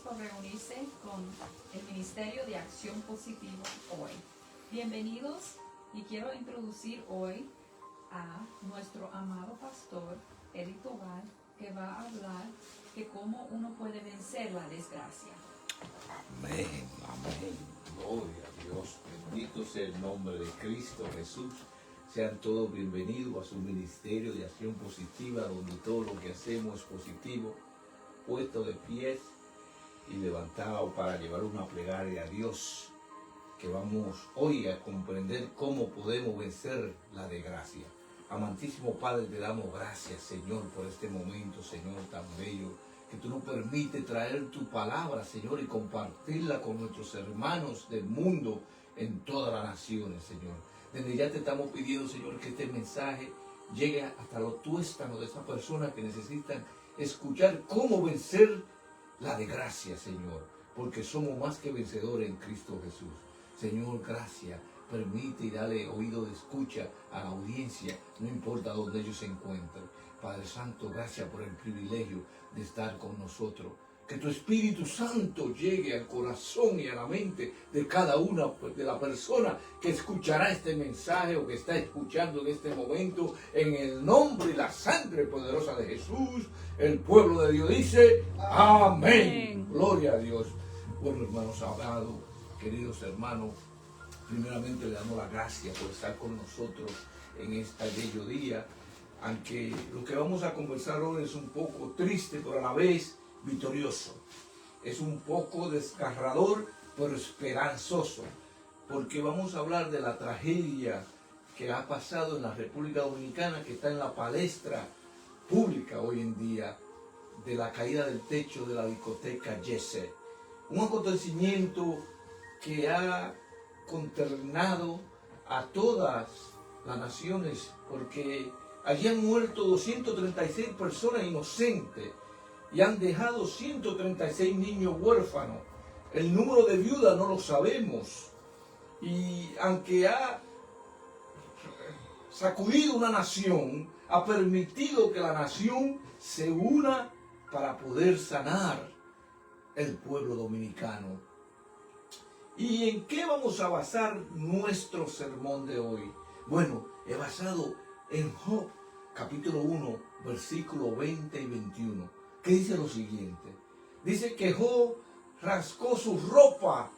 por reunirse con el Ministerio de Acción Positiva hoy. Bienvenidos y quiero introducir hoy a nuestro amado pastor, Eric Tobar, que va a hablar de cómo uno puede vencer la desgracia. Amén, amén. Gloria a Dios. Bendito sea el nombre de Cristo Jesús. Sean todos bienvenidos a su ministerio de acción positiva, donde todo lo que hacemos es positivo, puesto de pies y levantado para llevar una plegaria a Dios, que vamos hoy a comprender cómo podemos vencer la desgracia. Amantísimo Padre, te damos gracias, Señor, por este momento, Señor, tan bello, que tú nos permites traer tu palabra, Señor, y compartirla con nuestros hermanos del mundo en todas las naciones, Señor. Desde ya te estamos pidiendo, Señor, que este mensaje llegue hasta los tuéstanos de esas personas que necesitan escuchar cómo vencer la desgracia, Señor, porque somos más que vencedores en Cristo Jesús. Señor, gracias. Permite y dale oído de escucha a la audiencia, no importa dónde ellos se encuentren. Padre Santo, gracias por el privilegio de estar con nosotros. Que tu Espíritu Santo llegue al corazón y a la mente de cada una de la persona que escuchará este mensaje o que está escuchando en este momento, en el nombre y la sangre poderosa de Jesús. El pueblo de Dios dice, amén. Gloria a Dios. Bueno, hermanos amados, queridos hermanos, primeramente le damos las gracias por estar con nosotros en este bello día, aunque lo que vamos a conversar hoy es un poco triste, pero a la vez victorioso. Es un poco desgarrador, pero esperanzoso, porque vamos a hablar de la tragedia que ha pasado en la República Dominicana, que está en la palestra pública hoy en día, de la caída del techo de la discoteca Yese. Un acontecimiento que ha consternado a todas las naciones, porque allí han muerto 236 personas inocentes y han dejado 136 niños huérfanos. El número de viudas no lo sabemos. Y aunque ha sacudido una nación, ha permitido que la nación se una para poder sanar el pueblo dominicano. ¿Y en qué vamos a basar nuestro sermón de hoy? Bueno, he basado en Job, capítulo 1, versículos 20 y 21, que dice lo siguiente. Dice que Job rascó su ropa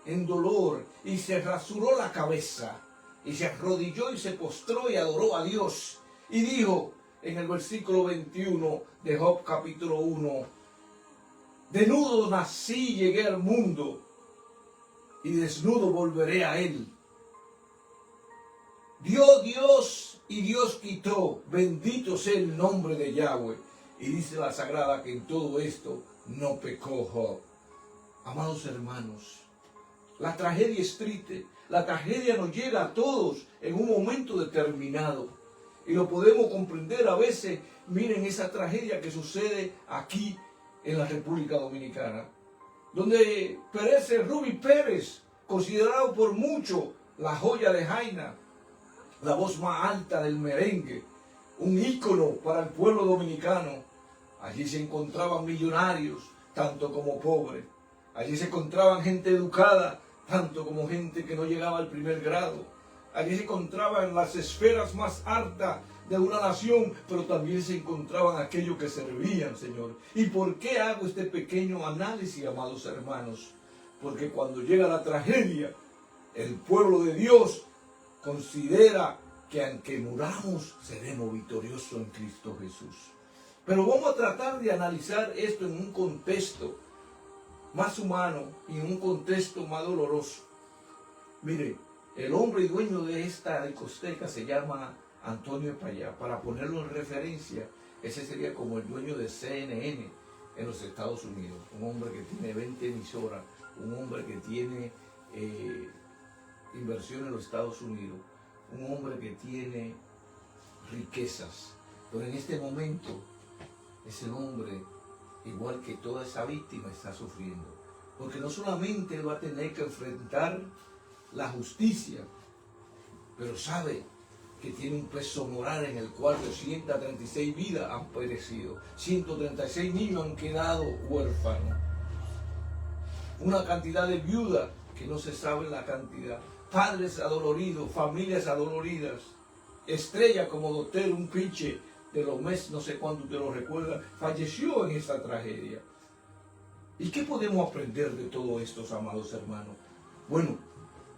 en dolor y se rasuró la cabeza y se arrodilló y se postró y adoró a Dios. Y dijo en el versículo 21 de Job, capítulo 1, desnudo nací y llegué al mundo, y desnudo volveré a él. Dio Dios y Dios quitó, bendito sea el nombre de Yahweh. Y dice la Sagrada que en todo esto no pecó Job. Amados hermanos, la tragedia es triste, la tragedia nos llega a todos en un momento determinado. Y lo podemos comprender a veces. Miren esa tragedia que sucede aquí en la República Dominicana, donde perece Ruby Pérez, considerado por muchos la joya de Jaina, la voz más alta del merengue, un ícono para el pueblo dominicano. Allí se encontraban millonarios, tanto como pobres. Allí se encontraban gente educada, tanto como gente que no llegaba al primer grado. Allí se encontraban las esferas más altas de una nación, pero también se encontraban aquellos que servían, Señor. ¿Y por qué hago este pequeño análisis, amados hermanos? Porque cuando llega la tragedia, el pueblo de Dios considera que aunque muramos, seremos victoriosos en Cristo Jesús. Pero vamos a tratar de analizar esto en un contexto más humano y en un contexto más doloroso. Mire, el hombre y dueño de esta discoteca se llama Antonio Payá. Para ponerlo en referencia, ese sería como el dueño de CNN en los Estados Unidos. Un hombre que tiene 20 emisoras, un hombre que tiene inversión en los Estados Unidos, un hombre que tiene riquezas. Pero en este momento, ese hombre, igual que toda esa víctima, está sufriendo. Porque no solamente él va a tener que enfrentar la justicia, pero sabe que tiene un peso moral en el cual 236 vidas han perecido, 136 niños han quedado huérfanos. una cantidad de viudas que no se sabe la cantidad, padres adoloridos, familias adoloridas, estrellas como Dotel, un pinche de los meses, no sé cuánto te lo recuerda, falleció en esta tragedia. ¿Y qué podemos aprender de todo esto, amados hermanos? Bueno,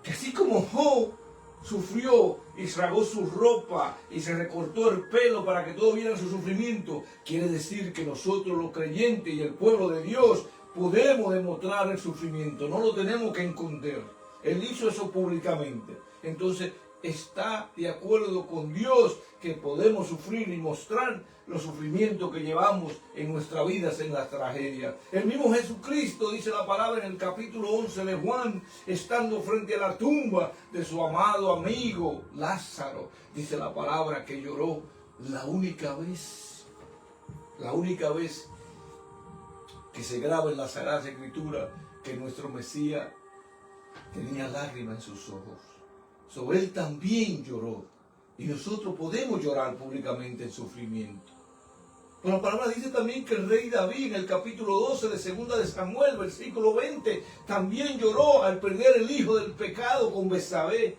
que así como Job sufrió y rasgó su ropa y se recortó el pelo para que todos vieran su sufrimiento, quiere decir que nosotros los creyentes y el pueblo de Dios podemos demostrar el sufrimiento, no lo tenemos que esconder. Él hizo eso públicamente. Entonces está de acuerdo con Dios que podemos sufrir y mostrar los sufrimientos que llevamos en nuestras vidas en las tragedias. El mismo Jesucristo, dice la palabra en el capítulo 11 de Juan, estando frente a la tumba de su amado amigo Lázaro, dice la palabra que lloró la única vez que se graba en la Sagrada Escritura que nuestro Mesías tenía lágrimas en sus ojos. So, él también lloró. Y nosotros podemos llorar públicamente en sufrimiento. Pero la palabra dice también que el rey David, en el capítulo 12 de 2 de Samuel, versículo 20, también lloró al perder el hijo del pecado con Betsabé.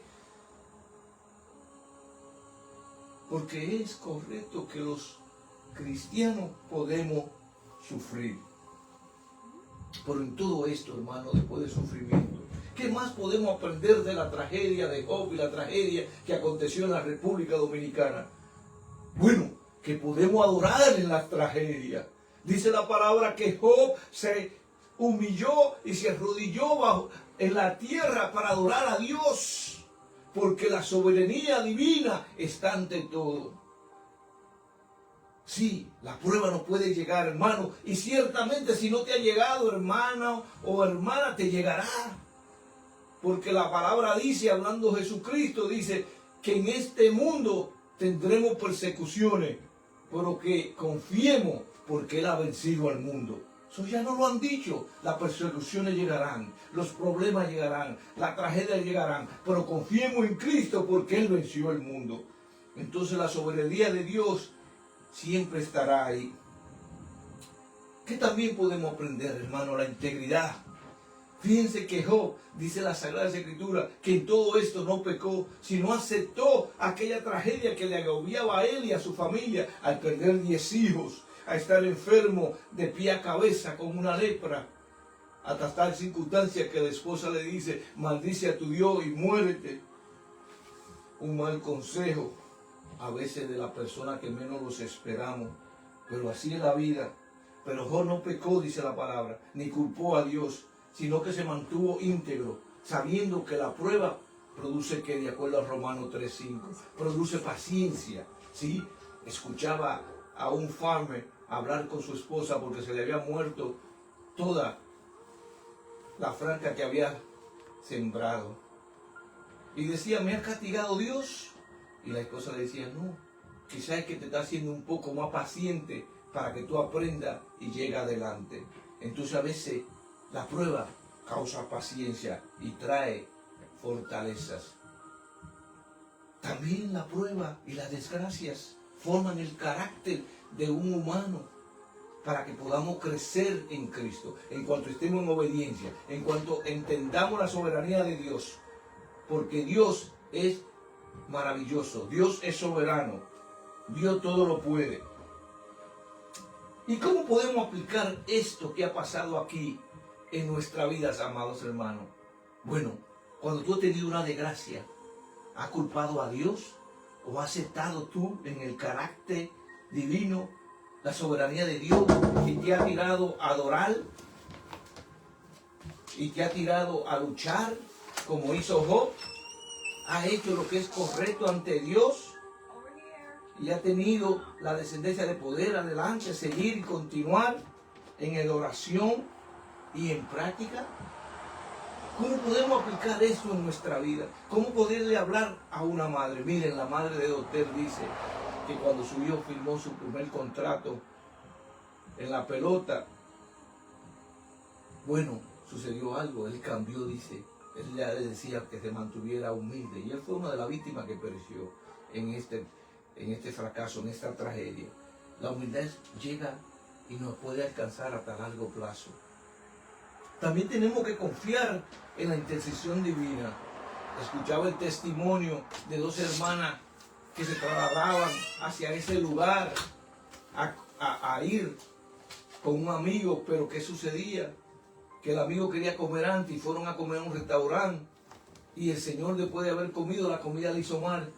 Porque es correcto que los cristianos podemos sufrir. Pero en todo esto, hermano, después del sufrimiento, ¿qué más podemos aprender de la tragedia de Job y la tragedia que aconteció en la República Dominicana? Bueno, que podemos adorar en las tragedias. Dice la palabra que Job se humilló y se arrodilló en la tierra para adorar a Dios, porque la soberanía divina está ante todo. Sí, la prueba no puede llegar, hermano, y ciertamente si no te ha llegado, hermano o hermana, te llegará. Porque la palabra dice, hablando Jesucristo, dice que en este mundo tendremos persecuciones, pero que confiemos porque Él ha vencido al mundo. Eso ya no lo han dicho. Las persecuciones llegarán, los problemas llegarán, las tragedias llegarán, pero confiemos en Cristo porque Él venció el mundo. Entonces la soberanía de Dios siempre estará ahí. ¿Qué también podemos aprender, hermano? La integridad. Fíjense que Job, dice la Sagrada Escritura, que en todo esto no pecó, sino aceptó aquella tragedia que le agobiaba a él y a su familia al perder 10 hijos, a estar enfermo de pie a cabeza con una lepra, hasta tal circunstancia que la esposa le dice, maldice a tu Dios y muérete. Un mal consejo, a veces de la persona que menos los esperamos, pero así es la vida. Pero Job no pecó, dice la palabra, ni culpó a Dios, sino que se mantuvo íntegro, sabiendo que la prueba produce, que de acuerdo a Romanos 3:5, produce paciencia. ¿Sí? Escuchaba a un farmer hablar con su esposa porque se le había muerto toda la franja que había sembrado. Y decía, ¿me ha castigado Dios? Y la esposa le decía, no, quizás es que te está haciendo un poco más paciente para que tú aprendas y llegues adelante. Entonces a veces la prueba causa paciencia y trae fortalezas. También la prueba y las desgracias forman el carácter de un humano para que podamos crecer en Cristo, en cuanto estemos en obediencia, en cuanto entendamos la soberanía de Dios, porque Dios es maravilloso, Dios es soberano, Dios todo lo puede. ¿Y cómo podemos aplicar esto que ha pasado aquí en nuestras vidas, amados hermanos? Bueno, cuando tú has tenido una desgracia, ¿has culpado a Dios? ¿O has aceptado tú en el carácter divino la soberanía de Dios y te ha tirado a adorar? ¿Y te ha tirado a luchar como hizo Job? ¿Ha hecho lo que es correcto ante Dios? Y ha tenido la descendencia de poder adelante, seguir y continuar en oración y en práctica. ¿Cómo podemos aplicar esto en nuestra vida? ¿Cómo poderle hablar a una madre? Miren, la madre de Dotel dice que cuando su hijo firmó su primer contrato en la pelota, bueno, sucedió algo, él cambió, dice, él le decía que se mantuviera humilde, y él fue una de las víctimas que pereció en este fracaso, en esta tragedia. La humildad llega y nos puede alcanzar hasta largo plazo. También tenemos que confiar en la intercesión divina. Escuchaba el testimonio de dos hermanas que se trasladaban hacia ese lugar a ir con un amigo, pero ¿qué sucedía? Que el amigo quería comer antes y fueron a comer a un restaurante y el Señor, después de haber comido, la comida le hizo mal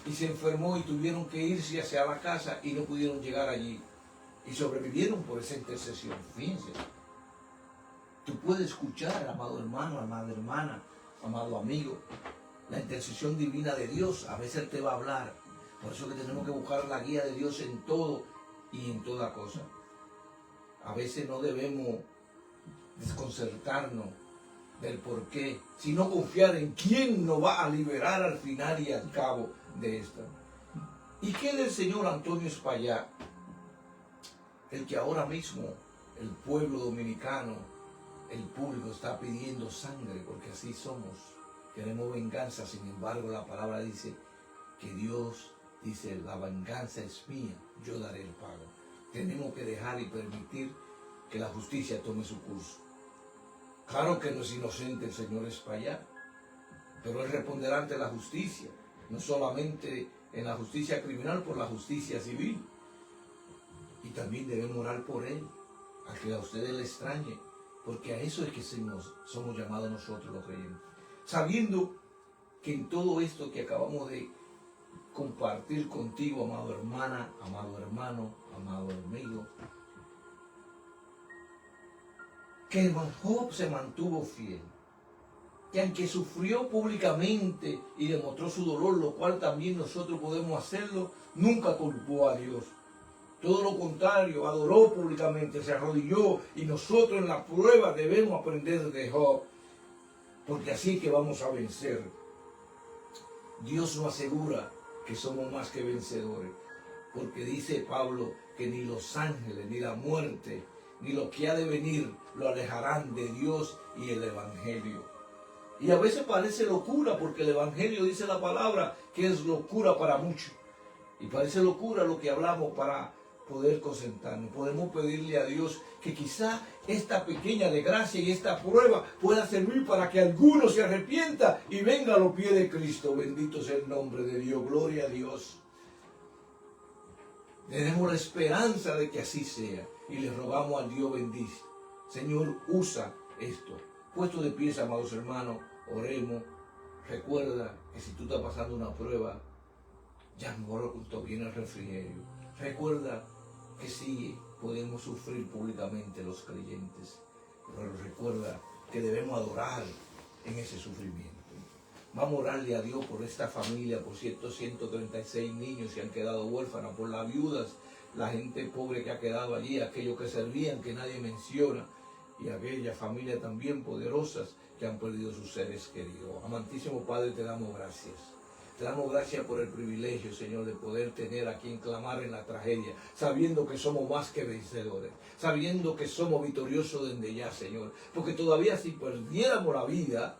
y se enfermó y tuvieron que irse hacia la casa y no pudieron llegar allí y sobrevivieron por esa intercesión. Fíjense, tú puedes escuchar, amado hermano, amada hermana, amado amigo, la intercesión divina de Dios. A veces te va a hablar. Por eso que tenemos que buscar la guía de Dios en todo y en toda cosa. A veces no debemos desconcertarnos del por qué, sino confiar en quién nos va a liberar al final y al cabo de esta. ¿Y qué del señor Antonio Espaillat? El que ahora mismo el pueblo dominicano, el público está pidiendo sangre, porque así somos. Queremos venganza, sin embargo la palabra dice que Dios dice, la venganza es mía, yo daré el pago. Tenemos que dejar y permitir que la justicia tome su curso. Claro que no es inocente el señor Espaillat, pero él responderá ante la justicia, no solamente en la justicia criminal, por la justicia civil. Y también debemos orar por él, a que a ustedes le extrañe, porque a eso es que somos llamados nosotros los creyentes. Sabiendo que en todo esto que acabamos de compartir contigo, amado hermana, amado hermano, amado amigo, que Job se mantuvo fiel, que aunque sufrió públicamente y demostró su dolor, lo cual también nosotros podemos hacerlo, nunca culpó a Dios. Todo lo contrario, adoró públicamente, se arrodilló, y nosotros en la prueba debemos aprender de Job, porque así que vamos a vencer. Dios nos asegura que somos más que vencedores, porque dice Pablo que ni los ángeles, ni la muerte, ni lo que ha de venir lo alejarán de Dios y el Evangelio. Y a veces parece locura, porque el Evangelio dice la palabra que es locura para muchos. Y parece locura lo que hablamos para poder concentrarnos. Podemos pedirle a Dios que quizá esta pequeña desgracia y esta prueba pueda servir para que alguno se arrepienta y venga a los pies de Cristo. Bendito sea el nombre de Dios. Gloria a Dios. Tenemos la esperanza de que así sea. Y le rogamos al Dios bendice. Señor, usa esto. Puesto de pies, amados hermanos, oremos. Recuerda que si tú estás pasando una prueba, ya pronto viene el refrigerio. Recuerda que sí podemos sufrir públicamente los creyentes, pero recuerda que debemos adorar en ese sufrimiento. Vamos a orarle a Dios por esta familia, por estos 136 niños que han quedado huérfanos, por las viudas, la gente pobre que ha quedado allí, aquellos que servían que nadie menciona, y aquellas familias también poderosas que han perdido sus seres queridos. Amantísimo Padre, te damos gracias. Te damos gracias por el privilegio, Señor, de poder tener a quien clamar en la tragedia, sabiendo que somos más que vencedores, sabiendo que somos victoriosos desde ya, Señor. Porque todavía si perdiéramos la vida,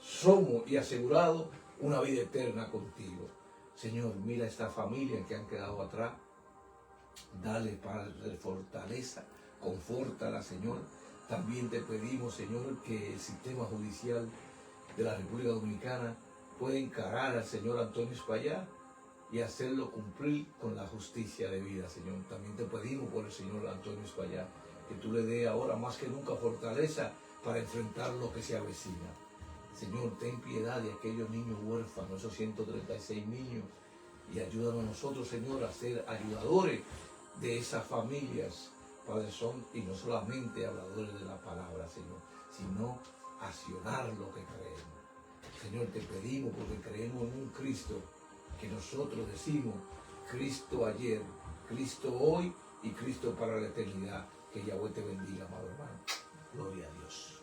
somos y asegurados una vida eterna contigo. Señor, mira esta familia que han quedado atrás. Dale, Padre, fortaleza, confórtala, Señor. También te pedimos, Señor, que el sistema judicial de la República Dominicana puede encarar al señor Antonio Espaillat y hacerlo cumplir con la justicia de vida, Señor. También te pedimos por el señor Antonio Espaillat que tú le dé ahora más que nunca fortaleza para enfrentar lo que se avecina. Señor, ten piedad de aquellos niños huérfanos, esos 136 niños, y ayúdanos a nosotros, Señor, a ser ayudadores de esas familias, Padre, son, y no solamente habladores de la palabra, Señor, sino accionar lo que creemos. Señor, te pedimos porque creemos en un Cristo que nosotros decimos, Cristo ayer, Cristo hoy y Cristo para la eternidad. Que Yahweh te bendiga, amado hermano. Gloria a Dios.